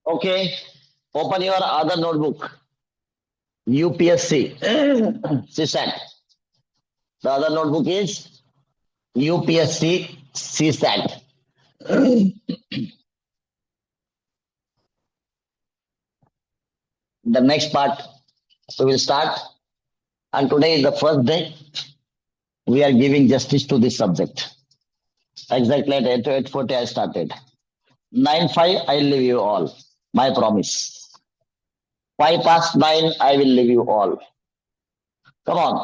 Okay, open your other notebook. UPSC, CSAT. The other notebook is UPSC, CSAT. The next part we will start, and today is the first day we are giving justice to this subject. Exactly at 8:40 I started. 9:05 I'll leave you all. My promise. 9:05 I will leave you all. Come on.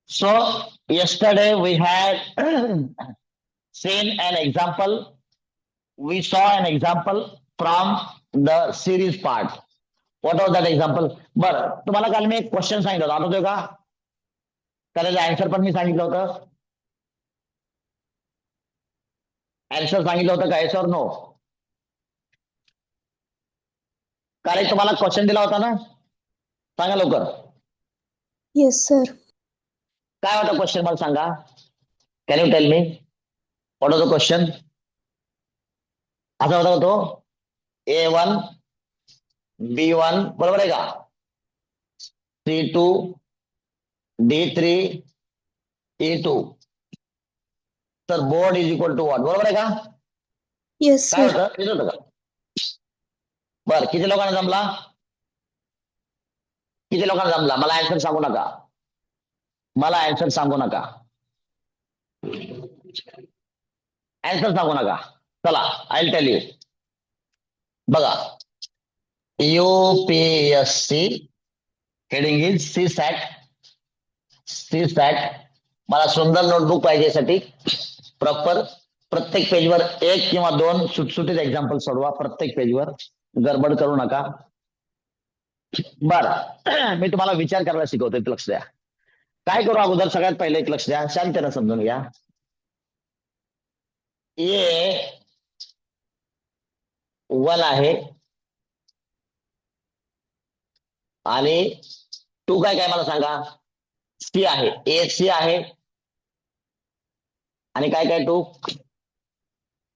So yesterday we had seen an example. We saw an example from the series part. What was that example? बरं, तुम्हाला काल मी एक question सांगितलं होतं, आठवतोय का? त्याला answer पण मी सांगितलं होतं. आन्सर सांगितलं होतं का? येस और नो? काल एक तुम्हाला क्वेश्चन दिला होता ना, सांगा लवकर. Yes sir. काय होता क्वेश्चन मला सांगा. Can you tell me what was the question? असा होता तो A1 B1 बरोबर आहे का? C2 D3 E2 तर board is equal to what, बरोबर आहे का? येस काय सर. होतं, होतं का? बर, किती लोकांना जमला? किती लोकांना जमला? मला आन्सर सांगू नका. मला आन्सर सांगू नका. आन्सर सांगू नका. चला, आय विल टेल यू. बघा, UPSC heading is CSAT. CSAT. मला सुंदर नोटबुक पाहिजे साठी प्रॉपर प्रत्येक पेजवर एक किंवा दोन सुटसुटीत एक्झाम्पल सोडवा. प्रत्येक पेजवर गडबड करू नका. बरं, मी तुम्हाला विचार करायला शिकवतोय, लक्ष द्या. काय करू अगोदर? सगळ्यात पहिले एक लक्ष द्या, शांततेनं समजून घ्या. A1 आहे आणि 2 काय काय मला सांगा. C आहे. AC आहे आणि काय काय 2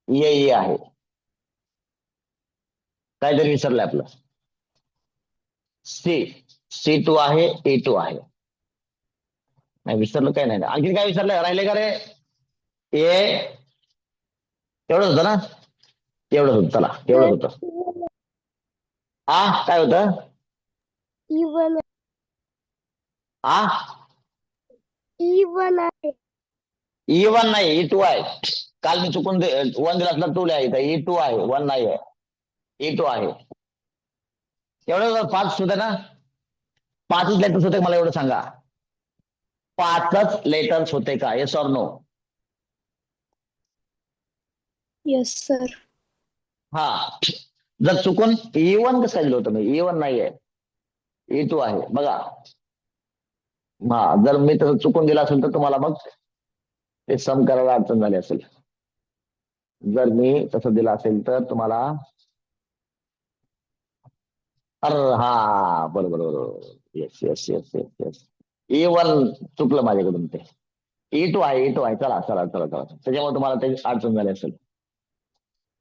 AE आहे. काहीतरी विसरलंय आपलं. C2 आहे, A2 आहे. नाही विसरलं काय नाही. आणखी काय विसरलं? राहिले का रे? एवढंच होतं ना? एवढंच होतं. चला, एवढंच होतं. काय होतं? E1 आहे. E1 नाही, E2 आहे. काल मी चुकून 1 दिला असला 2 लिहायचं. E2 आहे, 1 नाही आहे. E2 आहे. एवढं 5 होते ना? 5च लेटर्स होते, मला एवढं सांगा. 5च लेटर्स होते का? Yes or no? Yes sir. हा, जर चुकून E1 कसं दिलं होतं मी? E1 नाही आहे, E2 आहे. बघा, हा, जर मी तसं चुकून दिलं असेल तर तुम्हाला मग ते सम करायला अडचण झाली असेल. जर मी तसं दिलं असेल तर तुम्हाला हा, बरोबर बरोबर. Yes yes yes yes yes. E1 चुकलं माझ्याकडून ते. E2 आहे, E2 आहे. चला चला चला चला. त्याच्यामुळे तुम्हाला ते अडचण झाली असेल.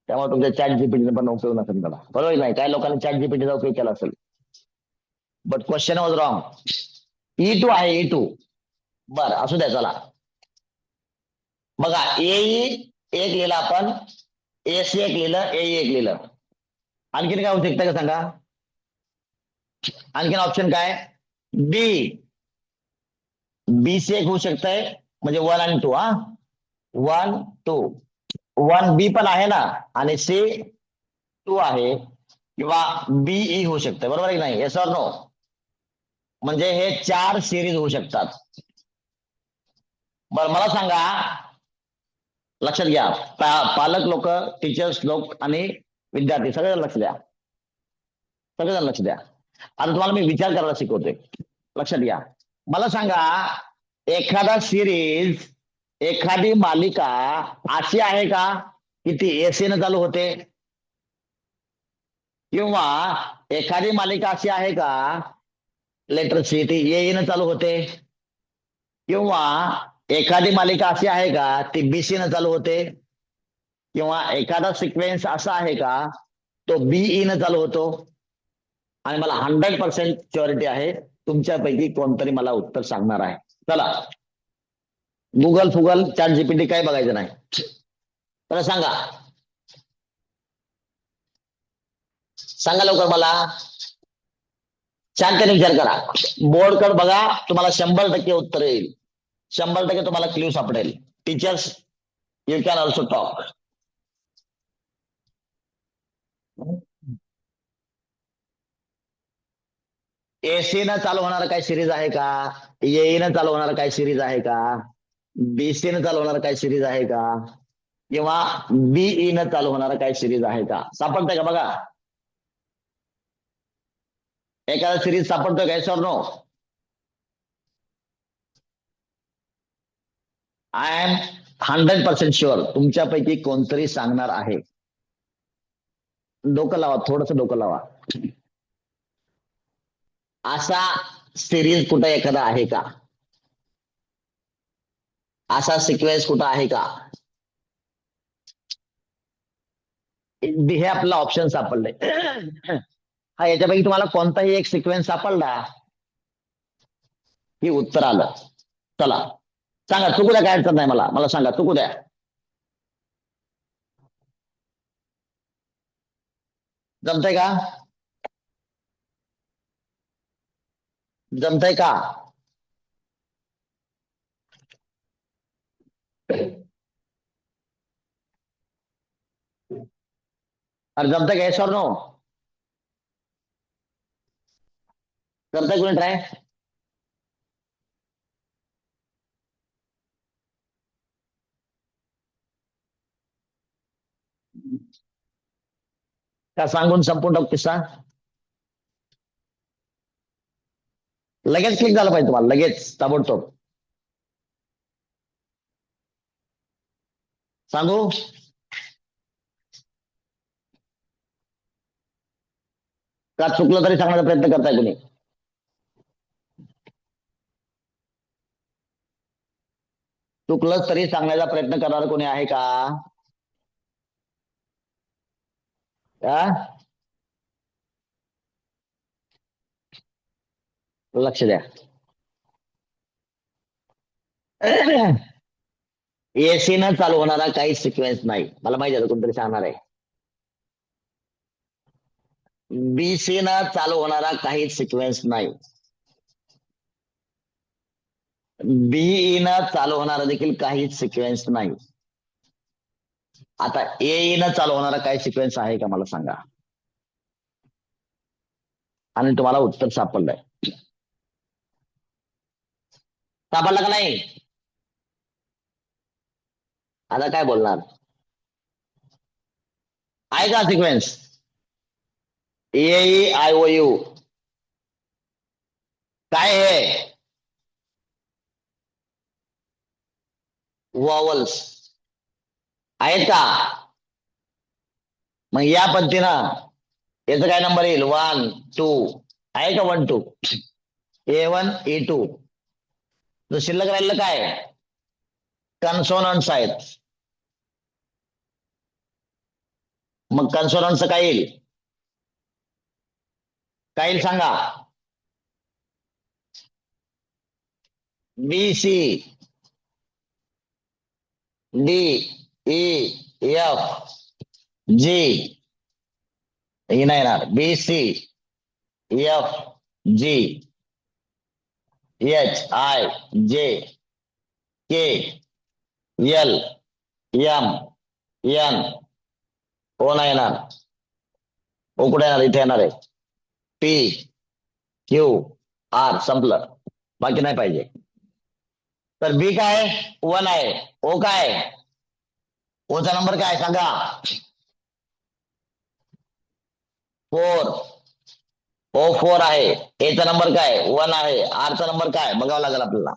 त्यामुळे तुमच्या चॅट जीपीटीने पण उपयोग नसेल त्याला, बरोबर नाही? काही लोकांनी चॅट जीपीटीचा उपयोग केला असेल, but question was wrong. E2 आहे, E2. बर, असू द्या. चला बघा, AE एक लिहिलं आपण, AC एक लिहिलं, AE एक लिहिलं. आणखीन काय होऊ शकतं का सांगा? आणखीन ऑप्शन काय? BC एक होऊ शकतंय, म्हणजे 1 आणि 2. 1 2 1 B पण आहे ना, आणि C 2 आहे, किंवा BE होऊ शकतं, बरोबर की नाही? Yes or no? म्हणजे हे 4 सिरीज होऊ शकतात. बरं, मला सांगा, लक्षात घ्या. पालक लोक, टीचर्स लोक आणि विद्यार्थी सगळेजण लक्ष द्या. सगळेजण लक्ष द्या. आता तुम्हाला मी विचार करायला शिकवतोय, लक्षात घ्या. मला सांगा, एखादा सिरीज, एखादी मालिका अशी आहे का की ती एसीनं चालू होते? किंवा एखादी मालिका अशी आहे का लेटर सी ती एईनं चालू होते? किंवा एखादी मालिका अशी आहे का ती बीसी न चालू होते? किंवा एखादा सिक्वेन्स असा आहे का तो BE न चालू होतो आणि मला 100% शुअरिटी आहे तुमच्यापैकी कोणतरी मला उत्तर सांगणार आहे. चला, गुगल फुगल चॅट जीपीटी काय बघायचं नाही. तर सांगा लवकर मला. शांतने विचार करा, बोर्डकडे बघा, तुम्हाला 100% उत्तर येईल. 100% तुम्हाला क्ल्यू सापडेल. Teachers, you can also talk. AC न चालू होणार काय सिरीज आहे का? AE न चालू होणार काय सिरीज आहे का? BC न चालू होणार काय सिरीज आहे का? किंवा BE न चालू होणार काय सिरीज आहे का? सापडतंय का बघा. एखादा सिरीज सापडतोय का? Yes or no? I am 100% sure तुमच्यापैकी कोणतरी सांगणार आहे. डोकं लावा, थोडस डोकं लावा. असा सिरीज कुठं एखादा आहे का? असा सिक्वेन्स कुठं आहे का? हे आपला ऑप्शन सापडलंय. हा, याच्यापैकी तुम्हाला कोणताही एक सिक्वेन्स सापडला की उत्तर आलं. चला सांगा, चुकू द्या, काय अडचण नाही, मला सांगा, चुकू द्या. जमतंय का? जमतंय का? अरे जमतंय का? Yes or no? जमतंय? कोणी ट्राय? का सांगून संपून टाकू किस्सा? लगेच क्लिक झालं पाहिजे तुम्हाला, लगेच ताबडतोब. सांगू? का चुकलं तरी सांगण्याचा प्रयत्न करताय तुम्ही? चुकलं तरी सांगण्याचा प्रयत्न करणार कोणी आहे का? लक्ष द्या. AC न चालू होणारा काही सिक्वेन्स नाही. मला माहिती आहे कोणतरी सांगणार आहे. BC न चालू होणारा काही सिक्वेन्स नाही. BE न चालू होणारा देखील काही सिक्वेन्स नाही. आता AE न चालू होणारा काही सिक्वेन्स आहे का मला सांगा. आणि तुम्हाला उत्तर सापडलंय. सापडला का नाही? आता काय बोलणार? आहे का सिक्वेन्स? AEIOU काय आहे? वॉवल्स आहेत का? मग या पद्धतीनं याचा काय नंबर येईल? 1 2 आहे का? 1 2 A1 A2. जो शिल्लक राहिलेलं काय? कन्सोनंट्स आहेत. मग कन्सोनंट्स काय येईल? काय येईल सांगा? BC DEF G हे नाही येणार. BC FG HIJ KLMN O नाही येणार. O कुठे येणार? इथे येणार आहे. PQR संपलं, बाकी नाही पाहिजे. तर B काय? 1 आहे. O काय? ओचा नंबर काय सांगा? 4. O4 आहे. Aचा नंबर काय? 1 आहे. R चा नंबर काय बघावं लागेल आपल्याला.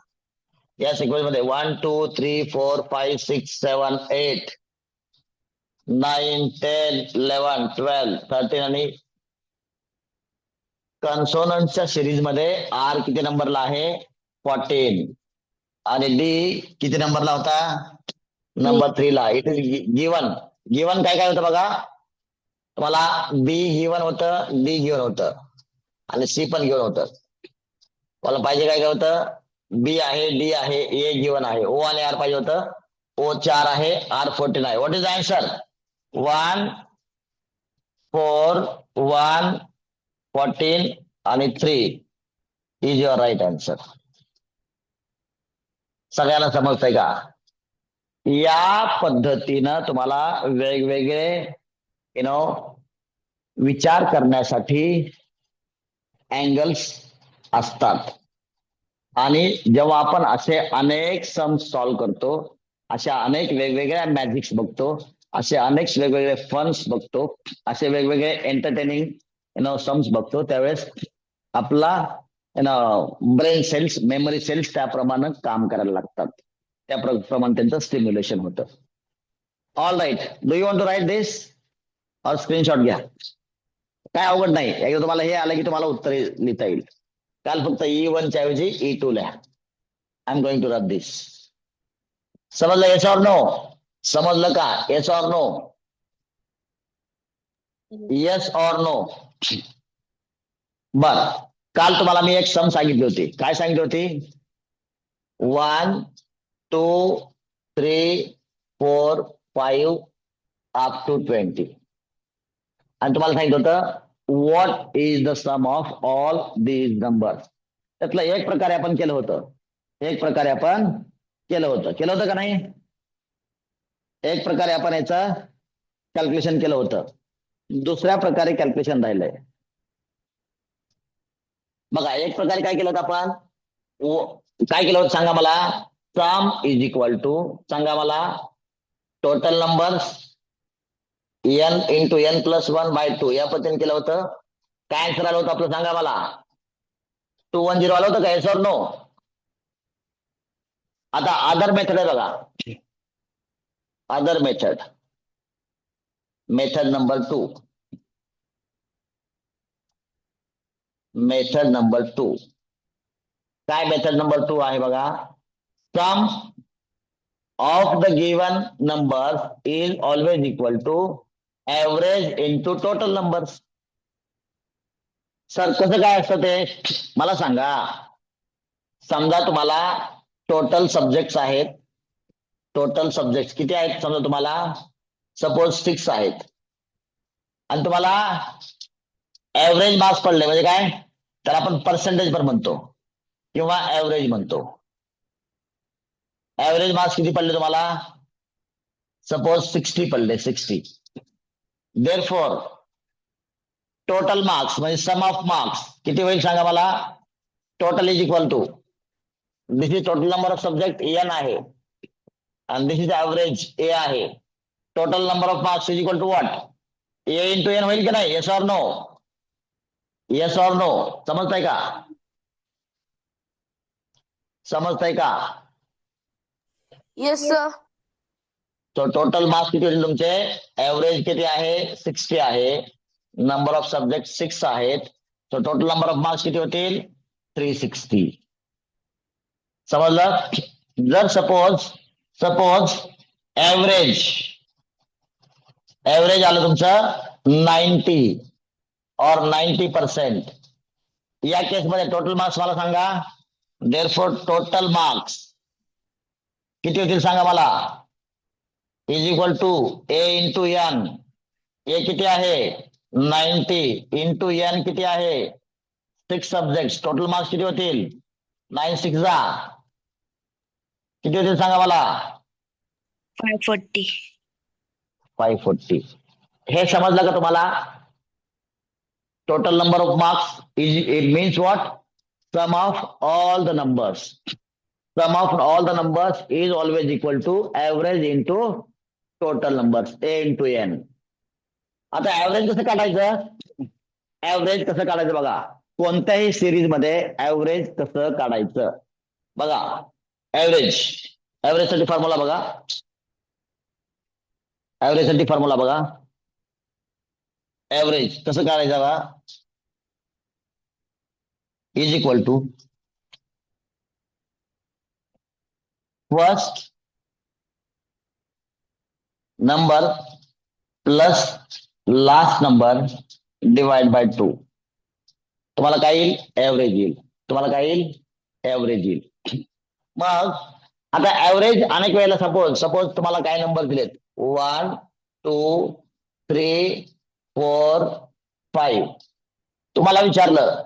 या सिक्वेन्स मध्ये 1 2 3 4 5 6 7 8 9 10 11 12 13 आणि कन्सोनंटच्या सिरीज मध्ये R किती नंबरला आहे? 14. आणि D किती नंबरला होता? नंबर 3 ला. It is given. गिवन काय काय होतं बघा? तुम्हाला बी गिवन होतं, डी गिवन होतं आणि सी पण गिवन होतं. मला पाहिजे काय होतं, बी आहे, डी आहे, ए गिवन आहे, ओ आणि आर पाहिजे होतं. ओ 4 आहे, आर 14 आहे. What is the answer? 1 4 1 14 आणि 3 इज युअर राईट आन्सर. सगळ्यांना समजतंय का? या पद्धतीनं तुम्हाला वेगवेगळे विचार करण्यासाठी अँगल्स असतात. आणि जेव्हा आपण असे अनेक सम सॉल्व्ह करतो, अशा अनेक वेगवेगळ्या मॅजिक्स बघतो, असे अनेक वेगवेगळे फन्स बघतो, असे वेगवेगळे एंटरटेनिंग सम्स बघतो, त्यावेळेस आपला ब्रेन सेल्स, मेमरी सेल्स त्याप्रमाणे काम करायला लागतात. त्याप्रमाणे त्यांचं स्टिम्युलेशन होतं. All right, do you want to write this और स्क्रीनशॉट घ्या. काय अवघड नाही. एकदा तुम्हाला हे आलं की तुम्हाला उत्तर लिहिता येईल. काल फक्त E1 च्या ऐवजी E2 लिहा. I am going to rub this. समजलं? Yes or no? समजलं का? Yes or no? Yes or no? बर, काल तुम्हाला मी एक सम सांगितली होती. काय सांगितली होती? 1 2 3 4 5 अप टू 20. आणि तुम्हाला सांगितलं होतं what is the sum of all these numbers. त्यातलं एक प्रकारे आपण केलं होतं. केलं होतं का नाही? एक प्रकारे आपण याचं कॅल्क्युलेशन केलं होतं. दुसऱ्या प्रकारे कॅल्क्युलेशन राहिलंय. बघा, एक प्रकारे काय केलं होतं आपण? काय केलं होतं सांगा मला? सम इज इक्वल टू, सांगा मला, total numbers n into n plus 1/2 या पद्धतीने केलं होतं. काय आन्सर आलं होतं आपलं सांगा मला? 210 आलं होतं का? येस और नो? आता अदर मेथड आहे बघा. Other method number 2. Method number 2 काय? मेथड नंबर 2 आहे बघा. Sum of the given number is always equal to average into total numbers. Sir कसं काय असतं ते मला सांगा. समजा तुम्हाला टोटल सब्जेक्ट्स आहेत. टोटल सब्जेक्ट किती आहेत समजा तुम्हाला? सपोज 6 आहेत. आणि तुम्हाला ऍव्हरेज मार्क्स पडले म्हणजे काय? तर आपण पर्सेंटेज पण म्हणतो किंवा ऍव्हरेज म्हणतो. ऍव्हरेज मार्क्स किती पडले तुम्हाला? सपोज 60 पडले, 60. देअरफॉर टोटल मार्क्स म्हणजे सम ऑफ मार्क्स किती होईल सांगा मला? Total is equal to, this is total number of subject n आहे आणि दिस इज ऍव्हरेज a आहे. Total number of marks is equal to what? a into n होईल की नाही? Yes or no? Yes or no? समजताय का? समजताय का? Yes sir. तो टोटल मार्क्स किती होतील तुमचे? ऍव्हरेज किती आहे? 60 आहे. नंबर ऑफ सब्जेक्ट 6 आहेत. तो टोटल नंबर ऑफ मार्क्स किती होतील? 360. समजलं? जर सपोज ऍव्हरेज आलं तुमचं 90 और 90%, या केसमध्ये टोटल मार्क्स मला सांगा. देअरफॉर टोटल मार्क्स किती होतील सांगा मला? Is equal to a into n. A किती आहे? 90 इंटू एन किती आहे? 6 सब्जेक्ट. टोटल मार्क्स किती होतील? 9 6 किती होतील सांगा मला? 540. 540. हे समजलं का तुम्हाला? Total number of marks it means what? Sum of all the numbers. Sum of all the numbers is always equal to average into total numbers, a into n. आता ऍव्हरेज कसं काढायचं? ऍव्हरेज कसं काढायचं बघा. कोणत्याही सिरीज मध्ये average कसं काढायचं बघा. ऍव्हरेज साठी फॉर्म्युला बघा. ऍव्हरेज कसं काढायचं बघा. Is equal to first number plus last number divide by 2. तुम्हाला काय येईल? ऍव्हरेज येईल. तुम्हाला काय येईल? ऍव्हरेज येईल. मग आता ऍव्हरेज अनेक वेळेला सपोज तुम्हाला काय नंबर दिलेत? 1 2 3 4 5. तुम्हाला विचारलं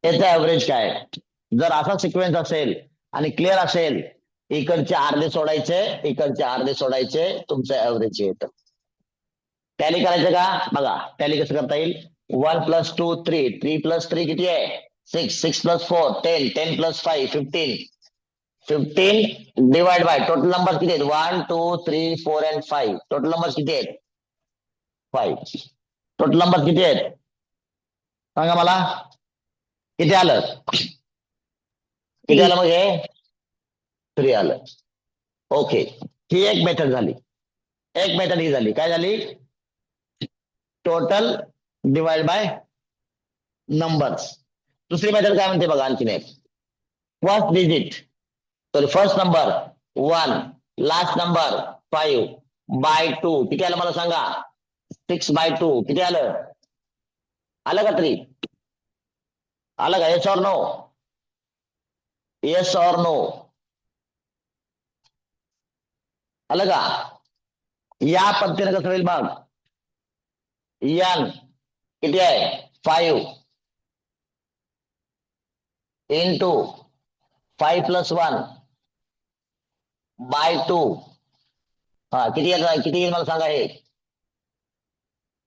याचं ऍव्हरेज काय? जर असा सिक्वेन्स असेल आणि क्लिअर असेल, इकडचे अर्धे सोडायचे, इकडचे अर्धे सोडायचे, तुमचं ऍव्हरेज येतं. टॅली करायचं का? बघा टॅली कसं करता येईल? 1 + 2 3, 3 + 3 किती आहे? 6, 6 + 4 10, 10 + 5 15, 15 डिवाइड बाय टोटल नंबर किती आहेत? 1 2 3 4 and 5. टोटल नंबर किती आहेत? 5. टोटल नंबर किती आहेत सांगा मला? किती आलं? किती आलं मग हे? 3 आलं. ओके, ही एक मेथड झाली. एक मेथड ही झाली. काय झाली? Total divide by numbers. दुसरी मेथड काय म्हणते बघा आणखीन एक. First digit first number 1, last number 5 by 2 किती आलं मला सांगा? 6/2 किती आलं? आलं का 3? आलं का? Yes or no? Yes or no? आलं का? या पद्धतीने कसं होईल मग? n किती आहे? 5 इंटू 5 + 1 बाय 2. हा किती येईल मला सांगा? हे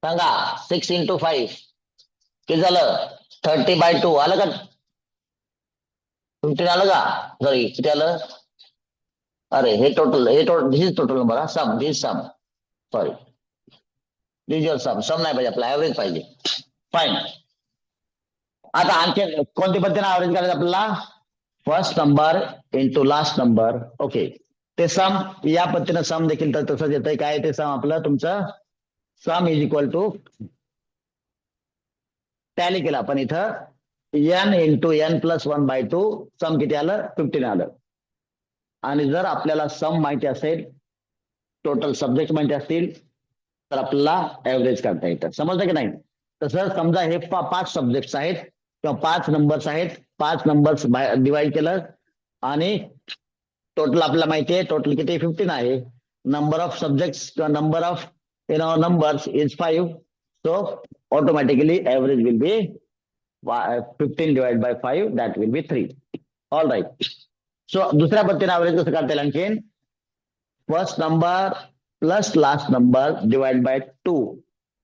सांगा. 6 × 5 किती झालं? 30/2 आलं का? 15 आलं का? सॉरी किती आलं? अरे हे total this is total number. Sum this sum sorry this your sum नाही पाहिजे, आपला ऍव्हरेज पाहिजे. फाईन. आता आणखी कोणती पद्धतीने ऍव्हरेज करायचं आपल्याला? First number into last number. Okay, ते सम या पद्धतीने सम देखील तर तसंच येतंय. काय ते सम आपलं तुमचं? Sum is equal to tally केला आपण इथं n × n + 1/2. सम किती आलं? 15 आलं. आणि जर आपल्याला सम माहिती असेल, टोटल सब्जेक्ट माहिती असतील, तर आपल्याला ऍव्हरेज काढता येतं. समजलं की नाही? तसं समजा हे 5 सब्जेक्ट आहेत किंवा 5 नंबर्स आहेत. 5 नंबर्स डिवाइड केलं आणि टोटल आपल्याला माहिती आहे टोटल किती? 15 आहे. नंबर ऑफ सब्जेक्ट किंवा number of numbers is 5. So automatically average will be 15 divide by 5, that will be 3. All right. So दुसऱ्या पद्धतीने ऍव्हरेज कसं काढता येईल आणखीन? First number plus last number divide by 2.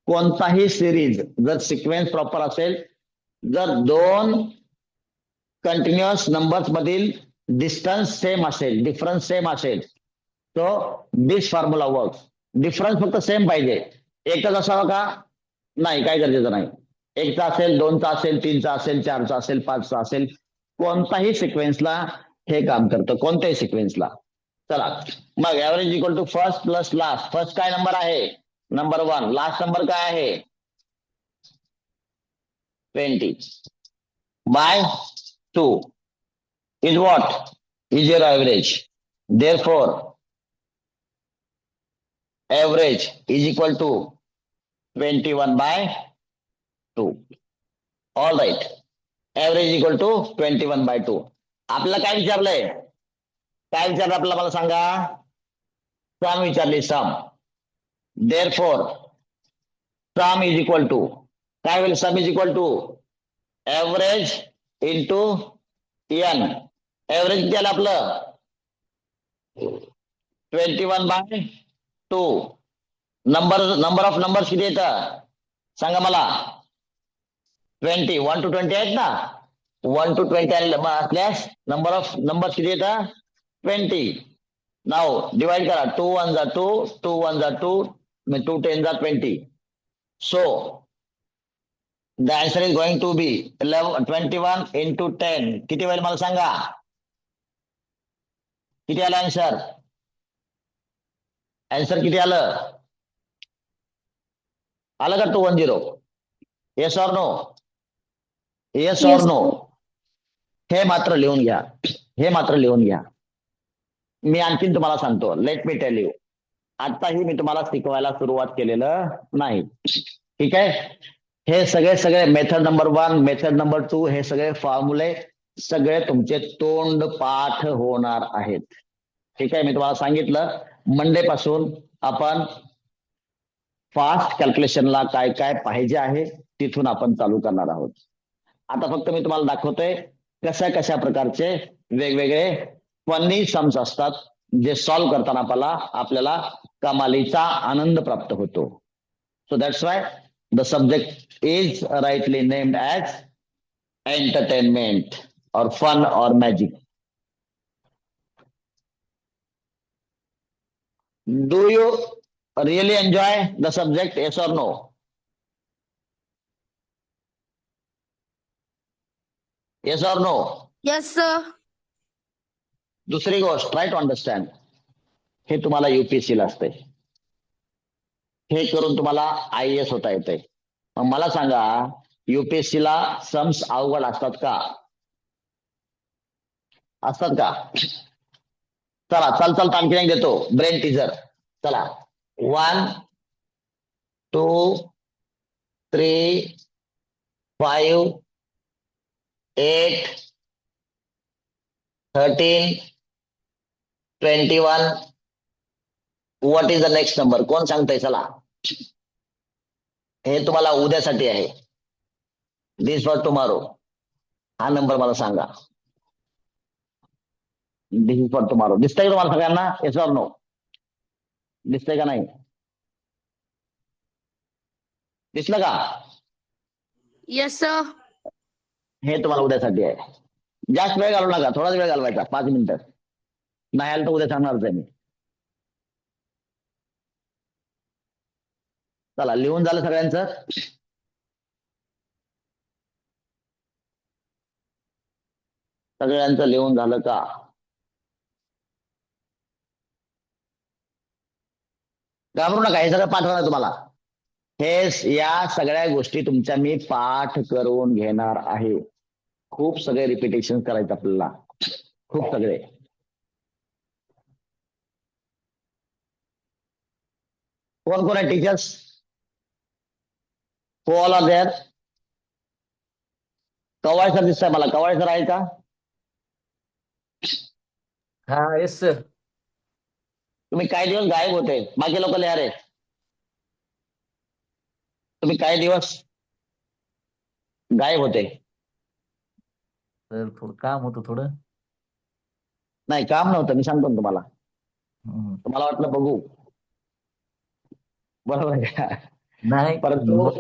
कोणताही सिरीज जर सिक्वेन्स प्रॉपर असेल, जर दोन कंटिन्युअस नंबर्स मधील डिस्टन्स सेम असेल, डिफरन्स सेम असेल, तो दिस फॉर्म्युला वर्क्स. डिफरन्स फक्त सेम पाहिजे. एकच असावा का? नाही, काय गरजेचं नाही. 1चा असेल, 2चा असेल, 3चा असेल, 4चा असेल, 5चा असेल, कोणताही सिक्वेन्सला हे काम करतं. कोणत्याही सिक्वेन्सला. चला मग average equal to first plus last. First काय नंबर आहे? नंबर 1. लास्ट नंबर काय आहे? 20 by 2 is what? Is your average. Therefore, average is equal to 21/2. All right. Average equal to 21/2. आपल्याला काय विचारलंय? काय विचारलं आपल्याला मला सांगा? सम विचारली, सम. Therefore, sum is equal to काय होईल? Sum is equal to average into n. Average किती आलं आपलं? 21/2. नंबर ऑफ नंबर्स किती येतं सांगा मला? 20. 1 to 20 आहेत ना? 1 to 20 असल्यास नंबर ऑफ नंबर्स किती येतं? 20. नाव डिवाइड करा. 2 1 जा 2, 2 1 जा 2, 2 10 जा 20. So the answer is going to be 21 into 10. किती होईल मला सांगा? किती आलं आन्सर? आन्सर किती आलं? आलं का 210? Yes or no? Yes or no? हे मात्र लिहून घ्या. हे मात्र लिहून घ्या. मी आणखीन तुम्हाला सांगतो. Let me tell you. आताही मी तुम्हाला शिकवायला सुरुवात केलेलं नाही. ठीक आहे. हे सगळे सगळे मेथड नंबर 1, मेथड नंबर 2 हे सगळे फॉर्म्युले सगळे तुमचे तोंड पाठ होणार आहेत. ठीक आहे. मी तुम्हाला सांगितलं मंडे पासून आपण फास्ट कॅल्क्युलेशनला काय काय पाहिजे आहे तिथून आपण चालू करणार आहोत. आता फक्त मी तुम्हाला दाखवतोय कशा कशा प्रकारचे वेगवेगळे फनी सम्स असतात जे सॉल्व्ह करताना आपल्याला कमालीचा आनंद प्राप्त होतो. So that's why the subject is rightly named as entertainment और फन और magic. Do you really enjoy the subject, yes or no? Yes or no? Yes, sir. दुसरी गोष्ट ट्राय टू अंडरस्टँड. हे तुम्हाला युपीएससी ला असते. हे करून तुम्हाला IAS होता येते. मग मला सांगा युपीएससी ला सम्स अवघड असतात का? असतात का? चला चल आणखी एक देतो ब्रेन टीजर. चला 1 2 3 5 8 13 21. What is the next number? कोण सांगतंय? चला हे तुम्हाला उद्यासाठी आहे. This for tomorrow. हा नंबर मला सांगा. This is for tomorrow. दिसतंय का तुम्हाला सगळ्यांना? Yes or no? दिसतंय का नाही? दिसलं का? Yes, sir. हे तुम्हाला उद्यासाठी आहे. जास्त वेळ घालू नका. थोडाच वेळ घालवायचा. 5 मिनिटं. नाही आलं तर उद्या सांगणारच आहे मी. चला लिहून झालं सगळ्यांचं? सगळ्यांचं लिहून झालं का? घाबरू नका. हे सगळं पाठवणार तुम्हाला. हे या सगळ्या गोष्टी तुमच्या मी पाठ करून घेणार आहे. खूप सगळे रिपिटेशन करायचं आपल्याला. खूप सगळे. कोण कोण आहे टीचर्स? हो ऑल आर देअर. कवाय सर दिसतंय मला. कवाय सर आहे का? हा येस सर. तुम्ही काही दिवस गायब होते. बाकी लोक लिहा रे. तुम्ही काही दिवस गायब होते. सर थोडं काम होतं थोडं. नाही काम नव्हतं. मी सांगतो ना तुम्हाला. हम्म. तुम्हाला वाटलं बघू. बरोबर आहे का? नाही परंतु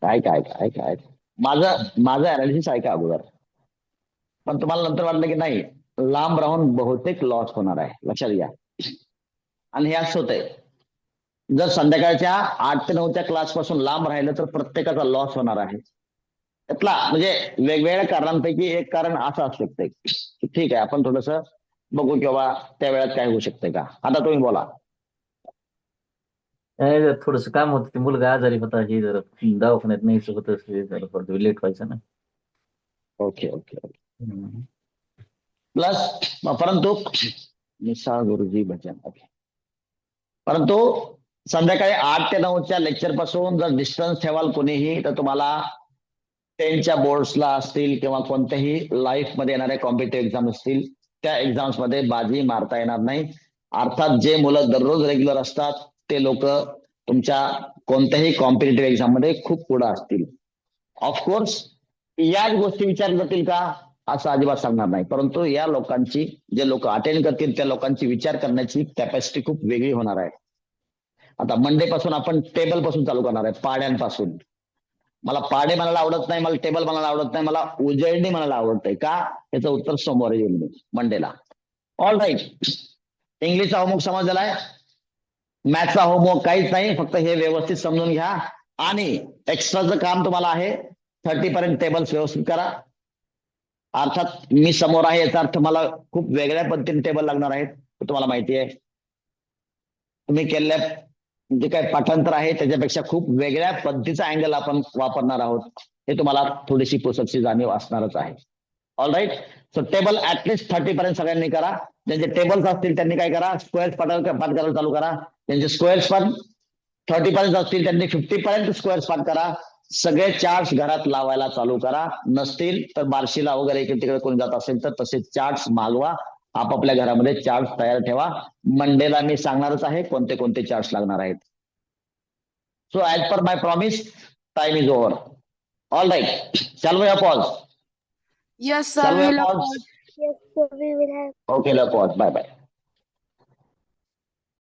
काय माझं अनालिसिस ऐका अगोदर. पण तुम्हाला नंतर वाटलं की नाही लांब राहून बहुतेक लॉस होणार आहे. लक्षात घ्या. आणि हे असं होतंय जर संध्याकाळच्या 8 ते 9च्या क्लास पासून लांब राहिलं तर प्रत्येकाचा लॉस होणार आहे. त्यातला म्हणजे वेगवेगळ्या कारणांपैकी एक कारण असं असू शकतंय की ठीक आहे आपण थोडस बघू किंवा त्या वेळात काय होऊ शकतंय का. आता तुम्ही बोला. थोडस काम होतं. ते मुलगा आजारी होता. हे जरा दवाखान्यात न्यायचं होतं. जरा थोडं लेट व्हायचं ना. Okay okay okay. प्लस परंतु निशा गुरुजी भजन. ओके. परंतु संध्याकाळी 8 ते 9च्या लेक्चर पासून जर डिस्टन्स ठेवाल कोणीही तर तुम्हाला 10च्या बोर्ड्सला असतील किंवा कोणत्याही लाईफ मध्ये येणाऱ्या कॉम्पिटेटिव्ह एक्झाम असतील त्या एक्झाम्स मध्ये बाजी मारता येणार नाही. अर्थात जे मुलं दररोज रेग्युलर असतात ते लोक तुमच्या कोणत्याही कॉम्पिटेटिव्ह एक्झाम मध्ये खूप पुढे असतील. ऑफकोर्स याच गोष्टी विचारल्या जातील का असं अजिबात सांगणार नाही. परंतु या लोकांची जे लोक अटेंड करतील त्या लोकांची विचार करण्याची कॅपॅसिटी खूप वेगळी होणार आहे. आता मंडे पासून आपण टेबल पासून चालू करणार आहे. पाड्यांपासून. मला पाडे म्हणायला आवडत नाही. मला टेबल म्हणायला आवडत नाही. मला उजळणी म्हणायला आवडतंय. का? याचं उत्तर सोमवारी येईल मी मंडेला. All right. इंग्लिशचा होमवर्क समजलेला आहे. मॅथचा होमवर्क काहीच नाही. फक्त हे व्यवस्थित समजून घ्या. आणि एक्स्ट्राचं काम तुम्हाला आहे 30 पर्यंत टेबल्स व्यवस्थित करा. अर्थात मी समोर आहे याचा अर्थ मला खूप वेगळ्या पद्धतीने टेबल लागणार आहेत तुम्हाला माहिती आहे. तुम्ही केलेल्या जे काही पाठांतर आहे त्याच्यापेक्षा खूप वेगळ्या पद्धतीचा अँगल आपण वापरणार आहोत. हे तुम्हाला थोडीशी पुस्तकची जाणीव असणारच आहे. All right. So table at least 30 पर्यंत सगळ्यांनी करा. ज्यांचे टेबल्स असतील त्यांनी काय करा स्क्वेअर्स पाठ करायला चालू करा. त्यांचे स्क्वेअर्स पण 30 पर्यंत असतील त्यांनी 50 पर्यंत स्क्वेअर पाठ करा. सगळे चार्ट्स घरात लावायला चालू करा. नसतील तर बार्शीला वगैरे इकडे तिकडे कोणी जात असेल तर तसे चार्ट्स मागवा. आपापल्या घरामध्ये चार्ट्स तयार ठेवा. मंडेला मी सांगणारच आहे कोणते कोणते चार्ट्स लागणार आहेत. So as per my promise, time is over. All right, shall we have pause? Yes, sir. Shall we have We'll pause? Yes, sir, we will have. Okay, let's pause. Bye bye.